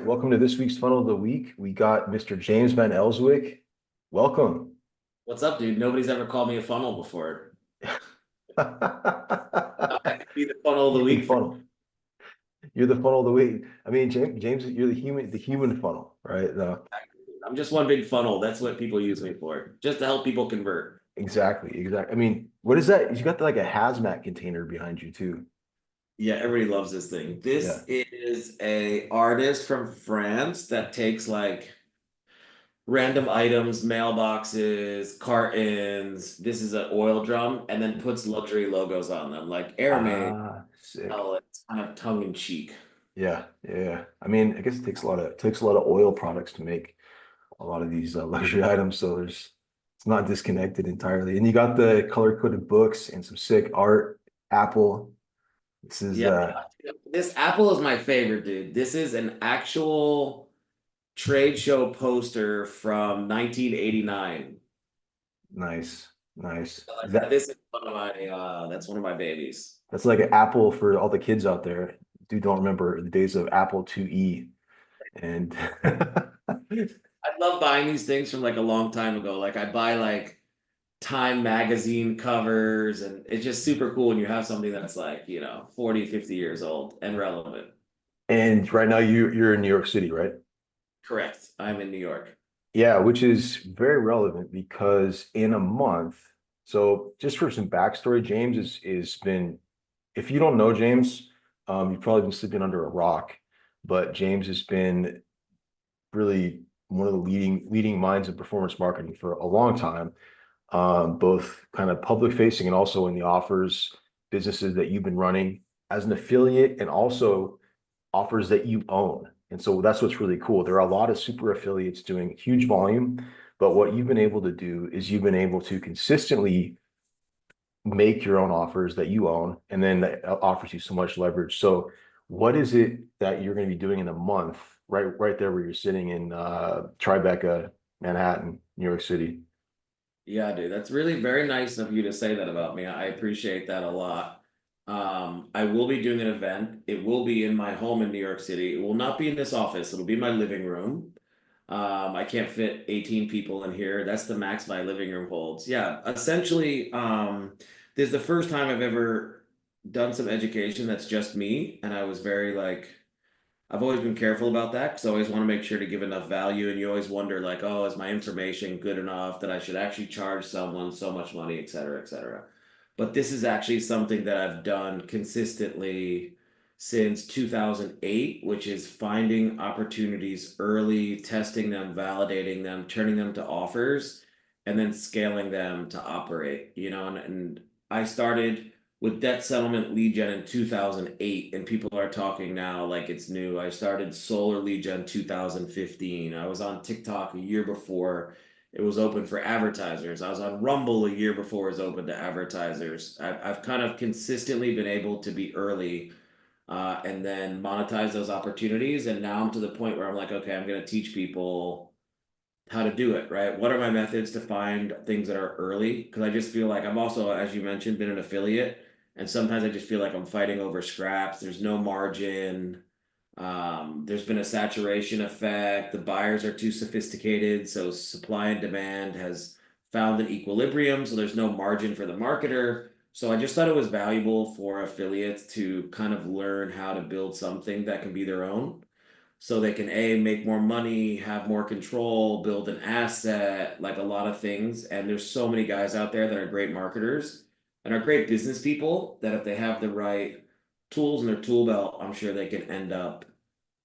welcome to this week's Funnel of the Week. We got Mr. James Van Elswyk. Welcome. What's up, dude? Nobody's ever called me a funnel before. I could be the funnel of the Human week for funnel. You're the funnel of the week. I mean, James, you're the human funnel, right? No, I'm just one big funnel. That's what people use me for, just to help people convert. exactly. I mean, what is that? You got like a hazmat container behind you too. Yeah, everybody loves this thing. Yeah. This is a artist from France that takes like random items, mailboxes, cartons. This is an oil drum, and then puts luxury logos on them, like Airmaid. Ah, sick. Oh, it's kind of tongue in cheek. Yeah. I mean, I guess it takes a lot of oil products to make a lot of these luxury items. So it's not disconnected entirely. And you got the color coded books and some sick art. Apple. This is Yeah, this Apple is my favorite, dude. This is an actual trade show poster from 1989. nice. This is one of my that's one of my babies. That's like an Apple for all the kids out there. Dude, don't remember the days of Apple IIe. And I love buying these things from like a long time ago. Like I buy like Time magazine covers, and it's just super cool when you have something that's like, 40, 50 years old and relevant. and right now you're in New York City, right? Correct. I'm in New York. Yeah, which is very relevant because in a month, so just for some backstory, James is been, if you don't know James, you've probably been sleeping under a rock, but James has been really one of the leading minds in performance marketing for a long time, both kind of public facing and also in the offers businesses that you've been running as an affiliate and also offers that you own. And so that's what's really cool. There are a lot of super affiliates doing huge volume, but what you've been able to do is you've been able to consistently make your own offers that you own, and then that offers you so much leverage. So what is it that you're going to be doing in a month, right there where you're sitting in Tribeca, Manhattan, New York City? Yeah, dude, that's really very nice of you to say that about me. I appreciate that a lot. I will be doing an event. It will be in my home in New York City. It will not be in this office. It'll be my living room. I can't fit 18 people in here. That's the max my living room holds. Yeah, essentially, this is the first time I've ever done some education that's just me, and I was very like I've always been careful about that because I always want to make sure to give enough value. And you always wonder, like, oh, is my information good enough that I should actually charge someone so much money, et cetera, et cetera. But this is actually something that I've done consistently since 2008, which is finding opportunities early, testing them, validating them, turning them to offers, and then scaling them to operate, and I started with debt settlement lead gen in 2008, and people are talking now like it's new. I started solar lead gen 2015. I was on TikTok a year before it was open for advertisers. I was on Rumble a year before it was open to advertisers. I've kind of consistently been able to be early, and then monetize those opportunities. And now I'm to the point where I'm like, okay, I'm going to teach people how to do it, right? What are my methods to find things that are early? Because I just feel like I've also, as you mentioned, been an affiliate. And sometimes I just feel like I'm fighting over scraps. There's no margin. There's been a saturation effect. The buyers are too sophisticated. So supply and demand has found an equilibrium. So there's no margin for the marketer. So I just thought it was valuable for affiliates to kind of learn how to build something that can be their own so they can make more money, have more control, build an asset, like a lot of things. And there's so many guys out there that are great marketers and are great business people that if they have the right tools in their tool belt, I'm sure they can end up,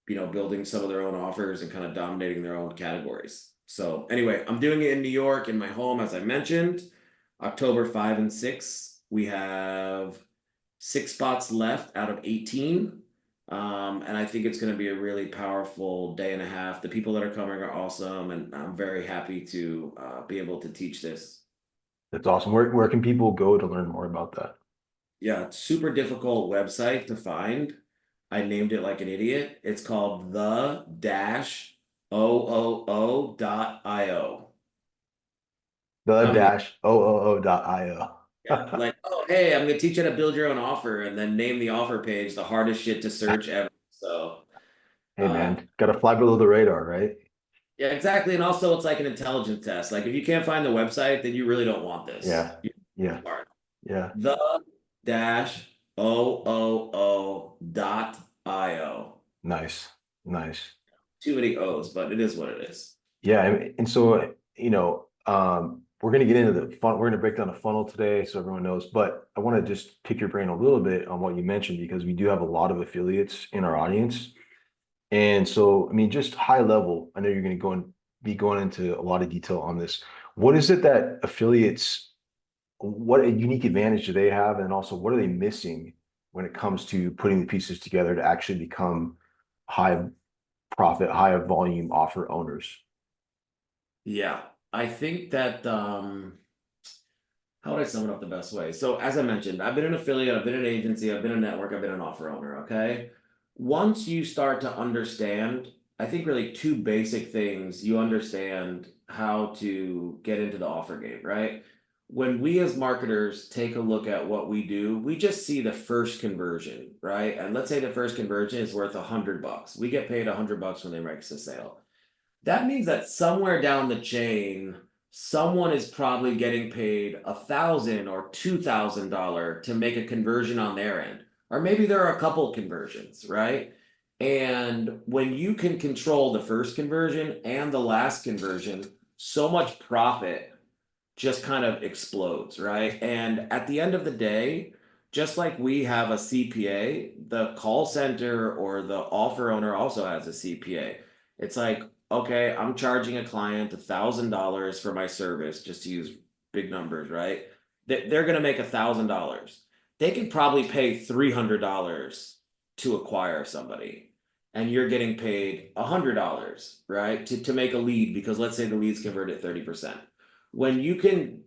building some of their own offers and kind of dominating their own categories. So anyway, I'm doing it in New York in my home, as I mentioned, October 5 and 6. We have 6 spots left out of 18. And I think it's going to be a really powerful day and a half. The people that are coming are awesome, and I'm very happy to be able to teach this. That's awesome. Where can people go to learn more about that? Yeah, it's super difficult website to find. I named it like an idiot. It's called the dash OOO.io. The Coming. dash OOO.io. Yeah, like, oh, hey, I'm going to teach you how to build your own offer and then name the offer page the hardest shit to search ever. So Hey man, gotta fly below the radar, right? Yeah, exactly. And also it's like an intelligence test. Like if you can't find the website, then you really don't want this. Yeah, You're yeah, smart. yeah. The dash dot io. Nice, nice. Too many O's, but it is what it is. Yeah, and so we're gonna get into the fun. We're gonna break down the funnel today, so everyone knows. But I want to just pick your brain a little bit on what you mentioned because we do have a lot of affiliates in our audience. And so, I mean, just high level, I know you're going to be going into a lot of detail on this. What is it that affiliates, what a unique advantage do they have? And also, what are they missing when it comes to putting the pieces together to actually become high profit, high volume offer owners? Yeah. I think that how would I sum it up the best way? So, as I mentioned, I've been an affiliate, I've been an agency, I've been a network, I've been an offer owner. Okay. Once you start to understand, I think really two basic things, you understand how to get into the offer game, right? When we as marketers take a look at what we do, we just see the first conversion, right? And let's say the first conversion is worth $100. We get paid $100 when they make us a sale. That means that somewhere down the chain, someone is probably getting paid $1,000 or $2,000 to make a conversion on their end. Or maybe there are a couple conversions, right? And when you can control the first conversion and the last conversion, so much profit just kind of explodes, right? And at the end of the day, just like we have a CPA, the call center or the offer owner also has a CPA. It's like, okay, I'm charging a client $1,000 for my service, just to use big numbers, right? They're going to make $1,000. They could probably pay $300 to acquire somebody, and you're getting paid $100, right? To make a lead, because let's say the leads convert at 30%. When you can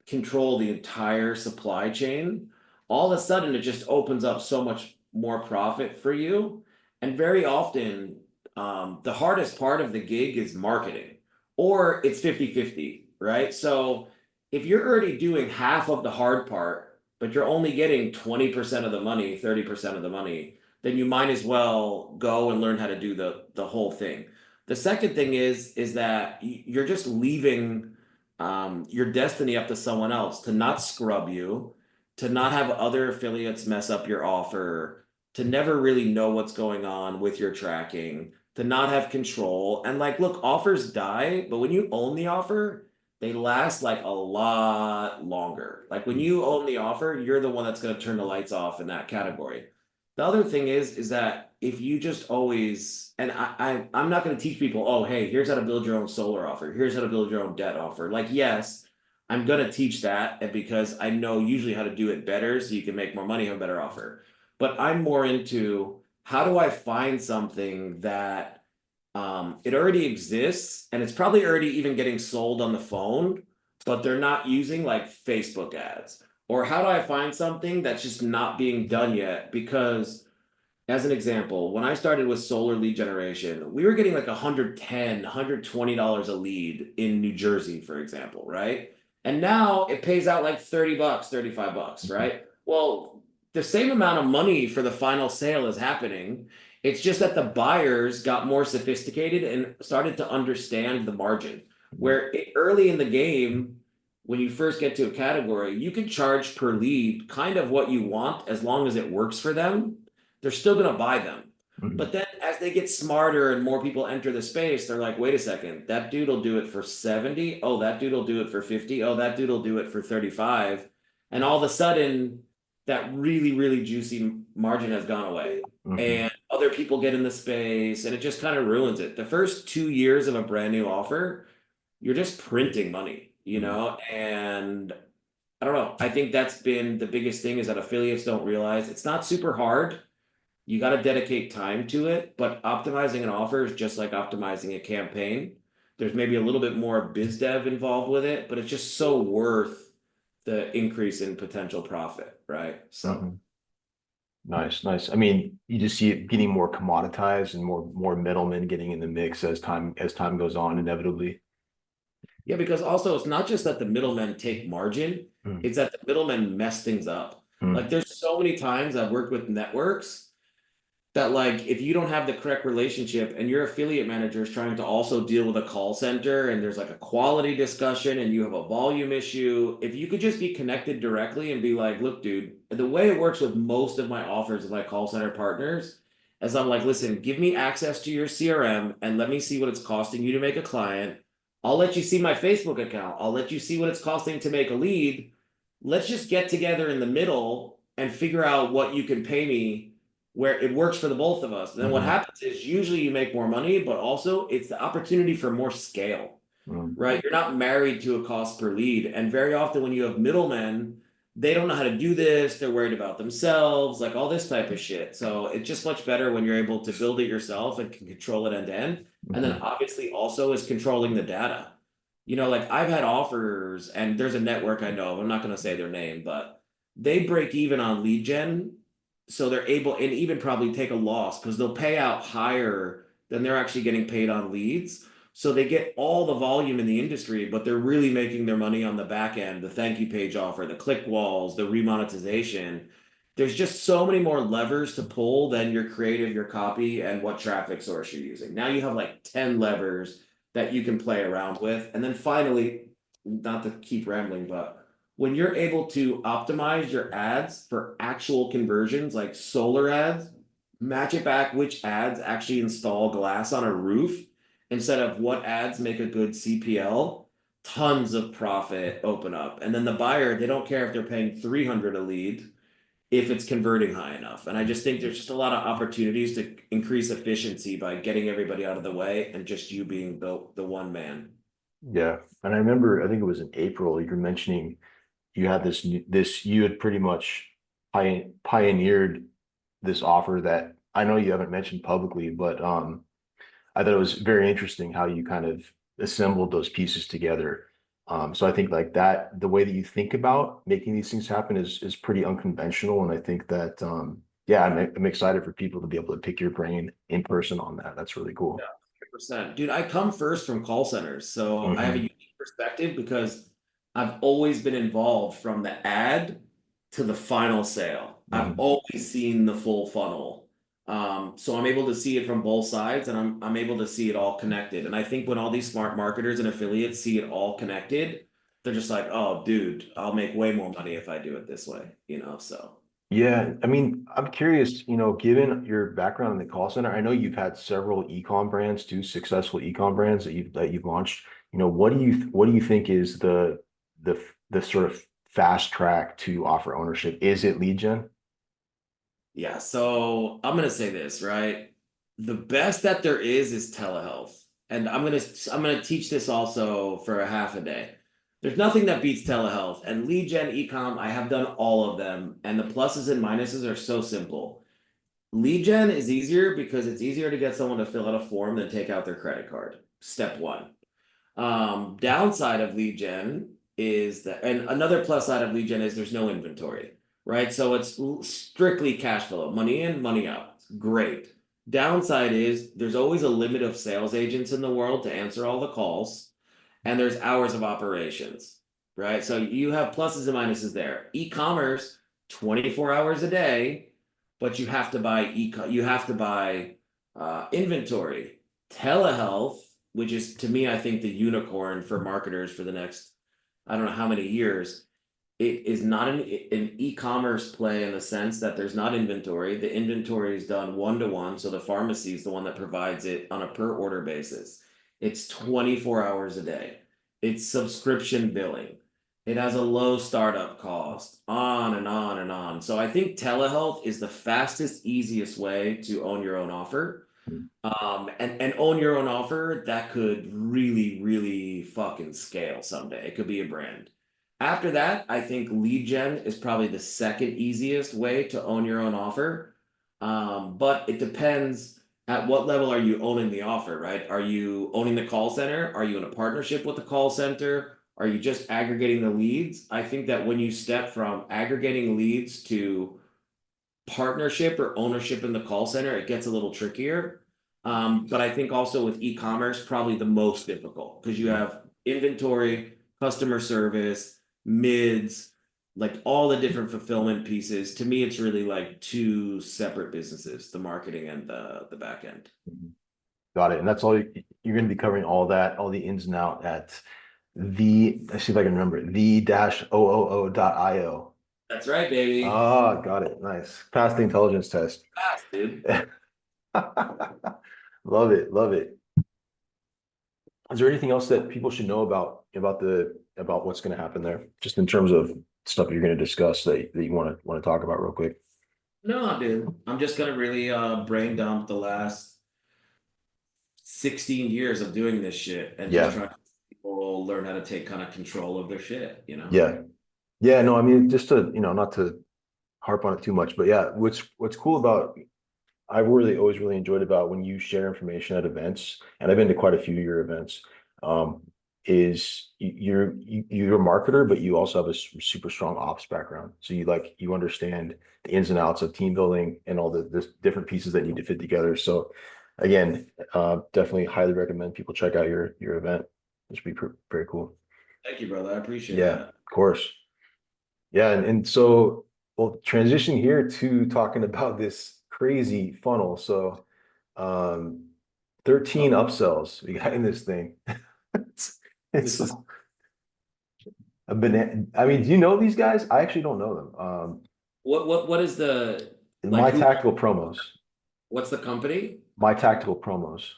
control the entire supply chain, all of a sudden it just opens up so much more profit for you. And very often, the hardest part of the gig is marketing, or it's 50-50, right? So if you're already doing half of the hard part, but you're only getting 20% of the money, 30% of the money, then you might as well go and learn how to do the whole thing. The second thing is that you're just leaving your destiny up to someone else to not scrub you, to not have other affiliates mess up your offer, to never really know what's going on with your tracking, to not have control. And like, look, offers die, but when you own the offer, they last like a lot longer. Like when you own the offer, you're the one that's going to turn the lights off in that category. The other thing is that if you just always, and I'm not going to teach people, oh, hey, here's how to build your own solar offer. Here's how to build your own debt offer. Like, yes, I'm going to teach that, and because I know usually how to do it better so you can make more money, have a better offer. But I'm more into how do I find something that it already exists and it's probably already even getting sold on the phone, but they're not using like Facebook ads. Or how do I find something that's just not being done yet? Because as an example, when I started with solar lead generation, we were getting like 110, $120 a lead in New Jersey, for example, right? And now it pays out like 30 bucks, 35 bucks, Mhm, right? Well, the same amount of money for the final sale is happening. It's just that the buyers got more sophisticated and started to understand the margin. mhm, Where early in the game, when you first get to a category, you can charge per lead kind of what you want as long as it works for them. They're still going to buy them. mhm, But then as they get smarter and more people enter the space, they're like, wait a second, that dude will do it for 70. Oh, that dude will do it for 50. Oh, that dude will do it for 35. And all of a sudden, that really, really juicy margin has gone away. mhm, And other people get in the space and it just kind of ruins it. The first 2 years of a brand new offer, you're just printing money, mhm, and I don't know. I think that's been the biggest thing is that affiliates don't realize it's not super hard. You got to dedicate time to it, but optimizing an offer is just like optimizing a campaign. There's maybe a little bit more biz dev involved with it, but it's just so worth the increase in potential profit, right? So, mhm. Nice, nice. I mean, you just see it getting more commoditized and more middlemen getting in the mix as time goes on, inevitably. yeah, because also it's not just that the middlemen take margin, Mm, it's that the middlemen mess things up. Like mm, there's so many times I've worked with networks that like if you don't have the correct relationship and your affiliate manager is trying to also deal with a call center and there's like a quality discussion and you have a volume issue, if you could just be connected directly and be like, look, dude, the way it works with most of my offers of my call center partners is I'm like, listen, give me access to your CRM and let me see what it's costing you to make a client. I'll let you see my Facebook account. I'll let you see what it's costing to make a lead. Let's just get together in the middle and figure out what you can pay me where it works for the both of us. And then what Mhm. happens is usually you make more money, but also it's the opportunity for more scale, Mhm. right? You're not married to a cost per lead. And very often when you have middlemen, they don't know how to do this. They're worried about themselves, like all this type of shit. So it's just much better when you're able to build it yourself and can control it end to end. And then Mhm. obviously also is controlling the data. You know, like I've had offers and there's a network I know of, I'm not going to say their name, but they break even on lead gen. So they're able and even probably take a loss because they'll pay out higher than they're actually getting paid on leads. So they get all the volume in the industry, but they're really making their money on the back end, the thank you page offer, the click walls, the remonetization. There's just so many more levers to pull than your creative, your copy, and what traffic source you're using. Now you have like 10 levers that you can play around with. And then finally, not to keep rambling, but when you're able to optimize your ads for actual conversions, like solar ads, match it back which ads actually install glass on a roof instead of what ads make a good CPL, tons of profit open up. And then the buyer, they don't care if they're paying 300 a lead if it's converting high enough. And I just think there's just a lot of opportunities to increase efficiency by getting everybody out of the way and just you being the one man. Yeah. And I remember, I think it was in April, you were mentioning you had this, you had pretty much pioneered this offer that I know you haven't mentioned publicly, but I thought it was very interesting how you kind of assembled those pieces together. So I think like that, the way that you think about making these things happen is pretty unconventional, and I think that yeah, I'm excited for people to be able to pick your brain in person on that. That's really Yeah, cool. 100%. Dude, I come first from call centers, so I have a Hmm. unique perspective because I've always been involved from the ad to the final sale. I've Hmm. always seen the full funnel. So I'm able to see it from both sides and I'm able to see it all connected. And I think when all these smart marketers and affiliates see it all connected, they're just like, oh, dude, I'll make way more money if I do it this way, you know? So. Yeah, I mean, I'm curious, given your background in the call center, I know you've had several e-com brands too, successful e-com brands that you've launched. What do you think is the sort of fast track to offer ownership? Is it lead gen? Yeah, so I'm gonna say this, right? The best that there is telehealth. And I'm gonna teach this also for a half a day. There's nothing that beats telehealth. And lead gen ecom, I have done all of them. And the pluses and minuses are so simple. Lead gen is easier because it's easier to get someone to fill out a form than take out their credit card. Step one. Downside of lead gen is that, and another plus side of lead gen is there's no inventory, right? So it's strictly cash flow, money in, money out. Great. Downside is there's always a limit of sales agents in the world to answer all the calls, and there's hours of operations, right? So you have pluses and minuses there. E-commerce, 24 hours a day, but you have to buy inventory. Telehealth, which is to me, I think the unicorn for marketers for the next, I don't know how many years. It is not an e-commerce play in the sense that there's not inventory. The inventory is done one to one, so the pharmacy is the one that provides it on a per order basis. It's 24 hours a day. It's subscription billing. It has a low startup cost, on and on and on. So I think telehealth is the fastest, easiest way to own your own offer. And own your own offer that could really, really fucking scale someday. It could be a brand. After that, I think lead gen is probably the second easiest way to own your own offer. But it depends at what level are you owning the offer, right? Are you owning the call center? Are you in a partnership with the call center? Are you just aggregating the leads? I think that when you step from aggregating leads to partnership or ownership in the call center, it gets a little trickier. But I think also with e-commerce, probably the most difficult because you have inventory, customer service, mids. like all the different fulfillment pieces. To me, it's really like two separate businesses, the marketing and the back end. Mhm. Got it. And that's all you're going to be covering all that, all the ins and out at let's see if I can remember it, the-OOO.io. That's right, baby. Ah, got it. Nice. Passed the intelligence test. Fast, dude. Love it. Love it. Is there anything else that people should know about what's going to happen there, just in terms of stuff you're going to discuss that you want to talk about real quick? No, dude. I'm just gonna really brain dump the last 16 years of doing this shit and just Yeah. try to help people learn how to take kind of control of their shit, Yeah. Yeah. No, I mean, just to, not to harp on it too much, but yeah, what's cool about I've really always really enjoyed about when you share information at events, and I've been to quite a few of your events, um, is you're a marketer, but you also have a super strong ops background. So you understand the ins and outs of team building and all the different pieces that need to fit together. So again, definitely highly recommend people check out your event. This would be very cool. Thank you, brother. I appreciate Yeah, that. of course. Yeah, and so we'll transition here to talking about this crazy funnel. So, um, 13 upsells we got in this thing. It's it's This is a banana. I mean, do you know these guys? I actually don't know them. what is the like My who tactical promos. what's the company? My tactical promos.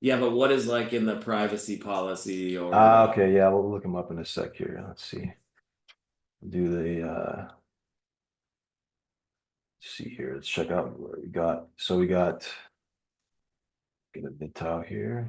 Yeah, but what is like in the privacy policy or the Okay, yeah, we'll look them up in a sec here. Let's see. Do the see here. Let's check out what we got. So we get a mid tile here.